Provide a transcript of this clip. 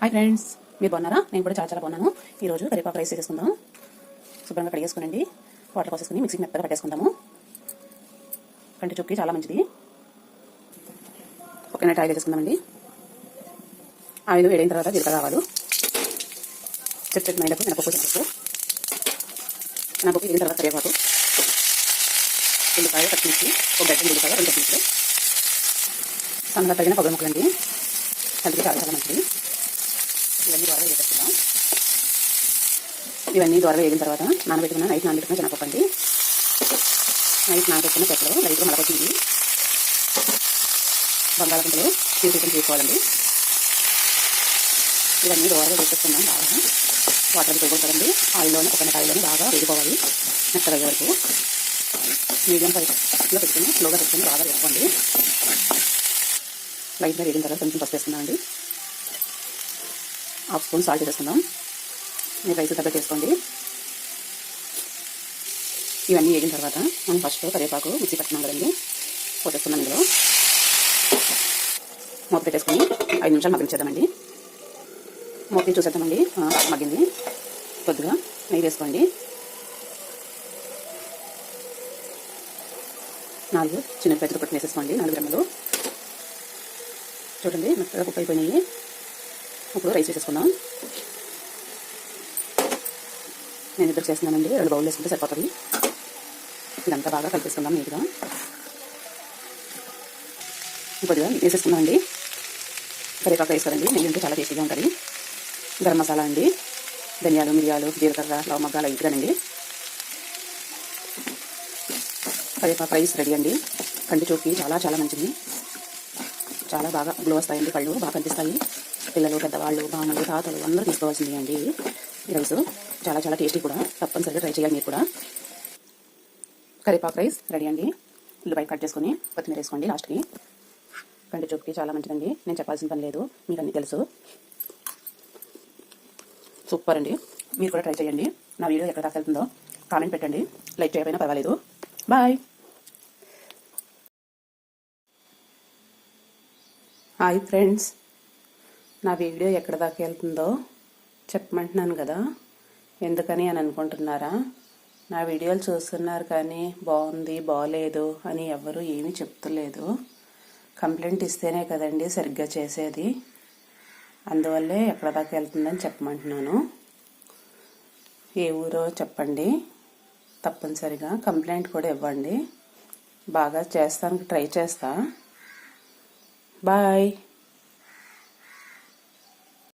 Hi friends, మీరు బాగున్నారా? నేను కూడా చాలా బాగున్నాను. ఈరోజు కరివేపాకు రైస్ చేసుకుందాం. శుభ్రంగా కడిగేసుకోనండి, వాటర్ పోసేసుకుని మిక్సీకి మెత్తగా పట్టేసుకుందాము. కంటి చూపుకి చాలా మంచిది. ఒక నైట్ ఆయిల్ వేసుకుందామండి. ఆయిల్ వేడైన తర్వాత జీలకర్ర ఆవాలు, చెట్టు మైనకు మినపప్పు శనగపప్పు, మినపప్పు వేడిన తర్వాత కరివేపాకు, ఉల్లిపాయ పచ్చిమిర్చి, ఒక గడ్డ ఉల్లిపాయ 2 పచ్చిమిర్చిలు, సన్నగా తగిన కొబ్బరి ముక్కలండి. హెల్త్కి చాలా మంచిది. ఇవన్నీ దూరగా వేసేసుకుందాం. ఇవన్నీ దూరగా వేగిన తర్వాత నానబెట్టుకున్న నైట్ నానబెట్టుకున్న శనగపప్పు అండి. నైట్ నానబెట్టుకున్న పెప్పలో లైట్గా మలకొచ్చింది. బంగాళదుంపలు తీసుకోవాలండి. ఇవన్నీ దూరగా వేసేసుకుందాం. బాగా వాటర్ పోగొట్టండి. ఆయిల్లోనే ఒక ఆయిల్లోనే బాగా వేసుకోవాలి. మెత్తగా అయ్యే వరకు మీడియం ఫ్లేమ్లో పెట్టుకుని స్లోగా పెట్టుకుని బాగా వేసుకోండి. లైట్గా వేగిన తర్వాత కొంచెం పసుపు వేసుకుందామండి. 1/2 స్పూన్ సాల్ట్ వేసుకుందాం. మీరు రైస్ తగ్గట్టు వేసుకోండి. ఇవన్నీ వేగిన తర్వాత మనం ఫస్ట్ కరివేపాకు మిక్సీ పట్టుకున్నాం కదండి, పోసేస్తున్నాం. ఇందులో మూత పెట్టేసుకుని 5 నిమిషాలు మగ్గించేద్దామండి. మూత చూసేద్దామండి. మగ్గింది. కొద్దిగా నెయ్యి వేసుకోండి. 4 చిన్న పెద్దలు పట్టు వేసేసుకోండి. 4 గ్రాములు. చూడండి, మెత్తగా కుక్ అయిపోయినాయి. ఇప్పుడు రైస్ వేసేసుకుందాం. నేను ఇద్దరు చేస్తున్నానండి. 2 బౌల్ వేసుకుంటే సరిపోతుంది. ఇదంతా బాగా కలిపేసుకుందాం నీట్గా. కొద్దిగా వేసేసుకుందామండి. కరివేపాకు రైస్ కదండి, నెయ్యి ఉంటే చాలా టేస్టీగా ఉంటుంది. గరం మసాలా అండి, ధనియాలు, మిరియాలు, జీలకర్ర, లవంగాలు లైట్గానండి. కరివేపాకు రైస్ రెడీ అండి. కంటి చూపుకి చాలా మంచిది. చాలా బాగా గ్లో వస్తాయండి, కళ్ళు బాగా కనిపిస్తాయి. పిల్లలు, పెద్దవాళ్ళు, బాణలు, తాతలు అందరూ తీసుకోవాల్సింది అండి. ఈ రైస్ చాలా టేస్టీ కూడా. తప్పనిసరిగా ట్రై చేయాలి మీరు కూడా. కరివేపాకు రైస్ రెడీ అండి. ఉల్లిపాయ కట్ చేసుకొని కొత్తిమీర వేసుకోండి లాస్ట్కి. కంటి చూపుకి చాలా మంచిదండి. నేను చెప్పాల్సిన పని లేదు, మీకు అన్నీ తెలుసు. సూపర్ అండి. మీరు కూడా ట్రై చేయండి. నా వీడియో ఎక్కడ దాకా వెళ్తుందో కామెంట్ పెట్టండి. లైక్ చేయకపోయినా పర్వాలేదు. బాయ్. హాయ్ ఫ్రెండ్స్, నా వీడియో ఎక్కడ దాకా వెళ్తుందో చెప్పమంటున్నాను కదా, ఎందుకని అని అనుకుంటున్నారా? నా వీడియోలు చూస్తున్నారు కానీ బాగుంది బాగలేదు అని ఎవరు ఏమీ చెప్తలేదు. కంప్లైంట్ ఇస్తేనే కదండి సరిగ్గా చేసేది. అందువల్లే ఎక్కడ దాకా వెళ్తుందని చెప్పమంటున్నాను. ఏ ఊరో చెప్పండి, తప్పనిసరిగా కంప్లైంట్ కూడా ఇవ్వండి. బాగా చేస్తానికి ట్రై చేస్తా. బాయ్.